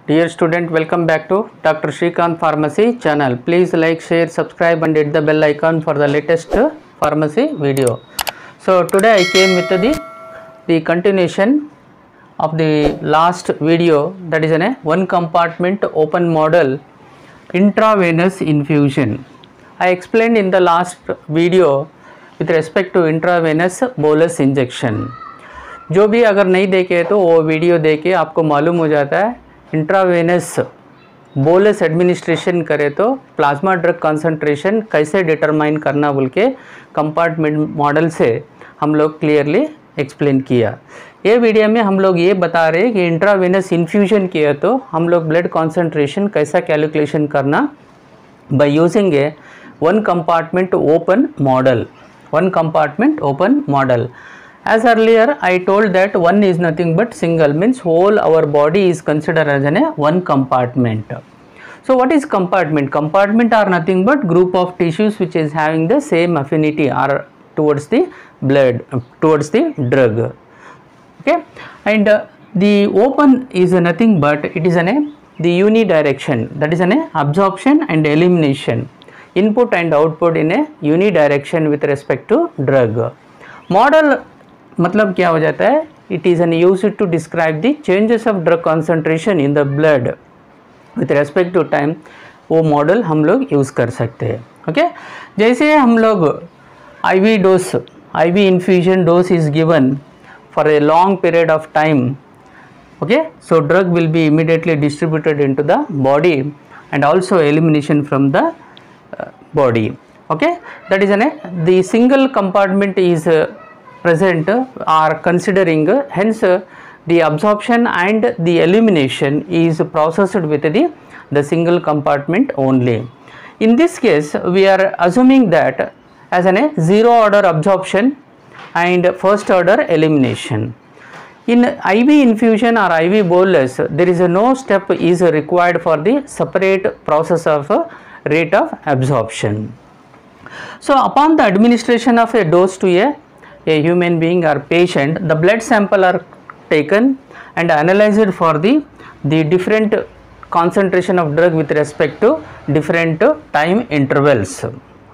Dear student, welcome back to Dr. Shrikant Pharmacy channel. Please like, share, subscribe and hit the bell icon for the latest pharmacy video. So today I came with the continuation of the last video, that is a one compartment open model intravenous infusion. I explained in the last video with respect to intravenous bolus injection. जो भी अगर नहीं देखे तो वो video देखे आपको मालूम हो जाता है इंट्रावेनस बोलस एडमिनिस्ट्रेशन करे तो प्लाज्मा ड्रग कंसंट्रेशन कैसे डिटरमाइन करना बोल के कंपार्टमेंट मॉडल से हम लोग क्लियरली एक्सप्लेन किया। ये वीडियो में हम लोग ये बता रहे हैं कि इंट्रावेनस इन्फ्यूजन किया तो हम लोग ब्लड कंसंट्रेशन कैसा कैलकुलेशन करना by using A one compartment open model. As earlier I told that one is nothing but single, means whole our body is considered as a one compartment. So what is compartment? Compartment are nothing but group of tissues which is having the same affinity or towards the blood, towards the drug. Okay, and the open is nothing but it is the unidirection, that is an absorption and elimination, input and output in a unidirection with respect to drug. Model मतलब क्या हो जाता है, it is an use to describe the changes of drug concentration in the blood with respect to time. वो model हम लोग use कर सकते हैं। ओके, जैसे हम लोग IV dose, IV infusion dose is given for a long period of time. Okay, so drug will be immediately distributed into the body and also elimination from the body. Okay, that is an the single compartment is present are considering, hence the absorption and the elimination is processed with the single compartment only. In this case we are assuming that as a zero order absorption and first order elimination. In IV infusion or IV bolus there is no step is required for the separate process of rate of absorption. So upon the administration of a dose to a human being or patient, the blood sample are taken and analyzed for the different concentration of drug with respect to different time intervals.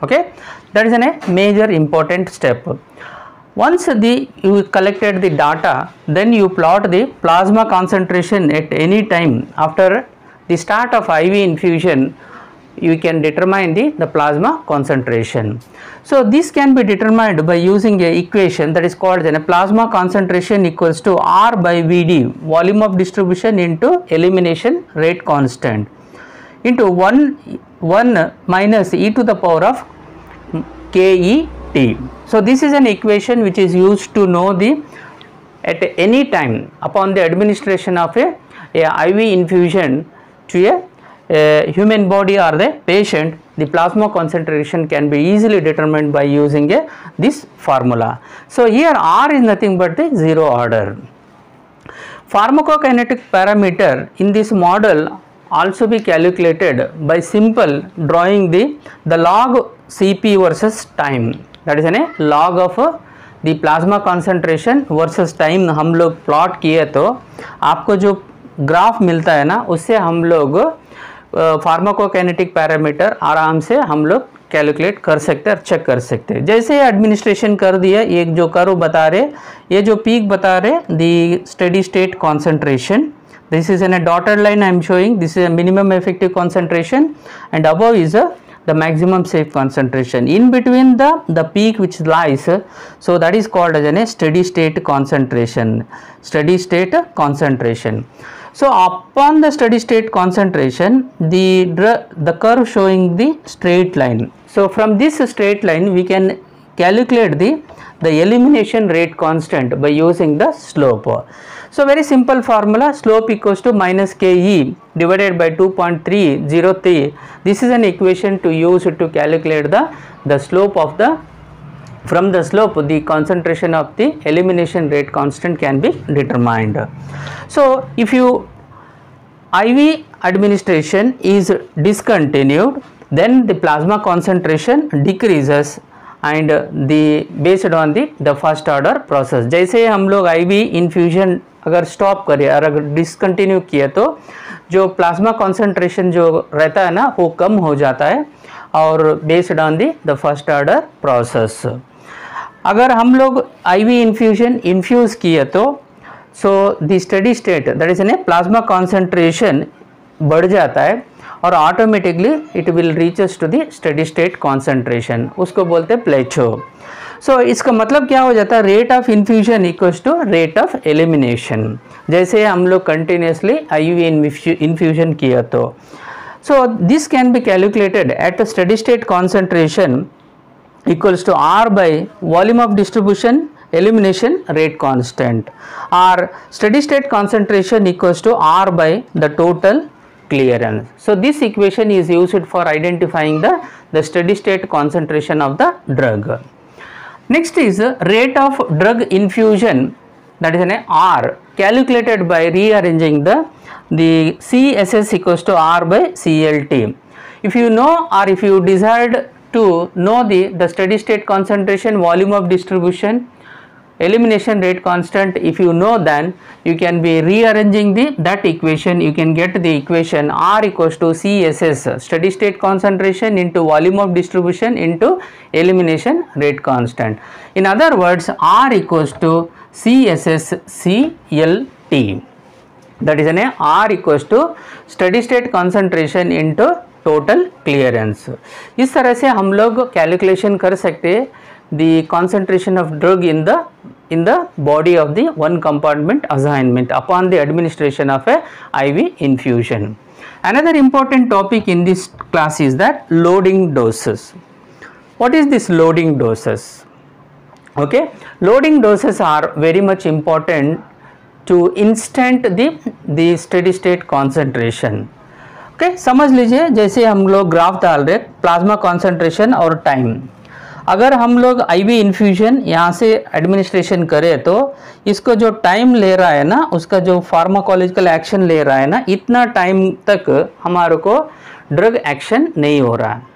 Okay, that is a major important step. Once you collected the data, then you plot the plasma concentration at any time after the start of IV infusion. You can determine the plasma concentration. So this can be determined by using a equation that is called a plasma concentration equals to R by VD, volume of distribution into elimination rate constant, into 1 minus e to the power of KET. So this is an equation which is used to know the at any time upon the administration of a IV infusion to a human body or the patient, the plasma concentration can be easily determined by using this formula. So here R is nothing but the zero order. Pharmacokinetic parameter in this model also be calculated by simple drawing the log Cp versus time, that is a log of the plasma concentration versus time हम लोग plot किए तो आपको जो graph मिलता है ना, उससे हम लोग फार्माकोकाइनेटिक पैरामीटर आराम से हम लोग कैलकुलेट कर सकते हैं और चेक कर सकते हैं। जैसे एडमिनिस्ट्रेशन कर दिया, ये जो कर्व बता रहे, ये जो पीक बता रहे, the steady state concentration, this is an a dotted line I am showing, this is a minimum effective concentration and above is the maximum safe concentration. In between the peak which lies, so that is called as a steady state concentration. So upon the steady state concentration, the curve showing the straight line. So from this straight line we can calculate the elimination rate constant by using the slope. So very simple formula, slope equals to minus KE divided by 2.303. This is an equation to use to calculate the slope of from the slope the concentration of the elimination rate constant can be determined. So if you IV administration is discontinued, then the plasma concentration decreases and based on the first order process. जैसे हम लोग IV infusion अगर stop करें और अगर discontinue किया तो जो प्लाज्मा कॉन्सेंट्रेशन जो रहता है ना वो कम हो जाता है और based on the first order process. अगर हम लोग आईवी इन्फ्यूजन इन्फ्यूज़ किए तो so the steady state that is plasma concentration बढ़ जाता है और automatically it will reaches to the steady state concentration, उसको बोलते हैं प्लेटो। सो इसका मतलब क्या हो जाता है, rate of infusion equals to rate of elimination. जैसे हम लोग कंटिन्यूसली आईवी इन्फ्यूजन किया तो so this can be calculated at steady state concentration equals to R by volume of distribution elimination rate constant, or steady state concentration equals to R by the total clearance. So this equation is used for identifying the steady state concentration of the drug. Next is rate of drug infusion, that is an R, calculated by rearranging the CSS equals to R by CLT. If you know or if you desired to know the steady state concentration, volume of distribution, elimination rate constant, if you know, then you can be rearranging that equation. You can get the equation R equals to CSS, steady state concentration, into volume of distribution into elimination rate constant. In other words, R equals to CSS CLT, that is R equals to steady state concentration into total clearance. इस तरह से हम लोग calculation कर सकते हैं the concentration of drug in the body of the one compartment assignment upon the administration of a IV infusion. Another important topic in this class is that loading doses. What is this loading doses? Okay, loading doses are very much important to instant the steady state concentration. Okay, समझ लीजिए जैसे हम लोग graph डाल रहे plasma concentration और time. अगर हम लोग आईवी इन्फ्यूजन यहाँ से एडमिनिस्ट्रेशन करें तो इसको जो टाइम ले रहा है ना, उसका जो फार्माकोलॉजिकल एक्शन ले रहा है ना, इतना टाइम तक हमारे को ड्रग एक्शन नहीं हो रहा है।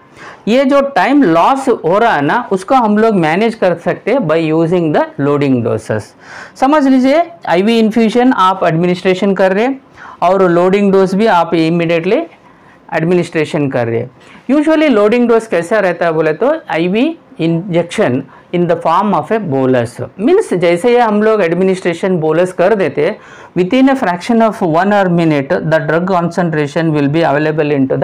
ये जो टाइम लॉस हो रहा है ना, उसको हम लोग मैनेज कर सकते हैं by using the loading doses. समझ लीजिए आईवी इन्फ्यूजन आप एडमिनिस्ट्रेशन कर रहे हैं और लोडिंग डोज भी आप इमीडिएटली एडमिनिस्ट्रेशन कर रहे हैं। यूजुअली लोडिंग डोज कैसा रहता है बोले तो IV injection in the form of a bolus, means जैसे ही हम लोग एडमिनिस्ट्रेशन बोलस कर देते हैं within a fraction of 1 or minute the drug concentration will be available into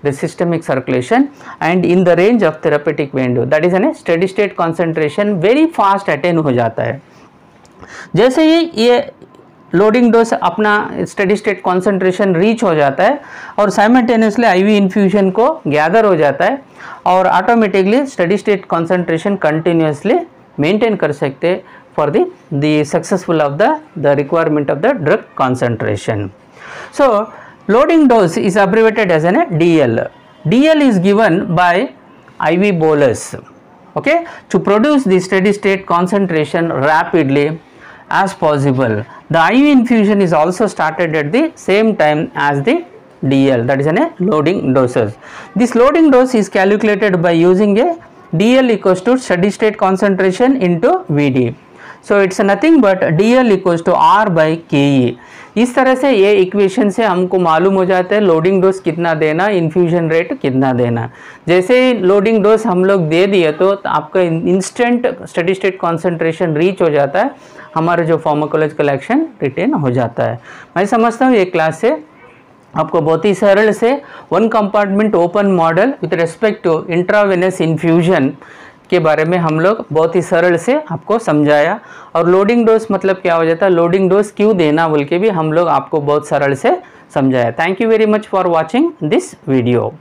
the systemic circulation and in the range of therapeutic window, that is a steady state concentration very fast attain हो जाता है। जैसे ही ये loading dose अपना steady state concentration reach हो जाता है और साइमल्टेनियसली आईवी इन्फ्यूजन को गैदर हो जाता है और automatically steady state concentration continuously maintain कर सकते हैं for the successful of the requirement of the drug concentration. So loading dose is abbreviated as an DL. DL is given by IV bolus, okay, to produce the steady state concentration rapidly as possible. The IV infusion is also started at the same time as the DL, that is a loading doses. This loading dose is calculated by using a DL equals to steady state concentration into VD. So it's nothing but DL equals to R by KE. इस तरह से ये equation से हमको मालूम हो जाता है लोडिंग डोज कितना देना, इन्फ्यूजन रेट कितना देना। जैसे ही लोडिंग डोज हम लोग दे दिए तो आपका instant steady state concentration reach हो जाता है, हमारा जो फार्माकोलॉजिकल एक्शन रिटेन हो जाता है। मैं समझता हूँ ये क्लास से आपको बहुत ही सरल से one compartment open model with respect to intravenous infusion के बारे में हम लोग बहुत ही सरल से आपको समझाया और लोडिंग डोज मतलब क्या हो जाता है, लोडिंग डोज क्यों देना बोल के भी हम लोग आपको बहुत सरल से समझाया। Thank you very much for watching this video.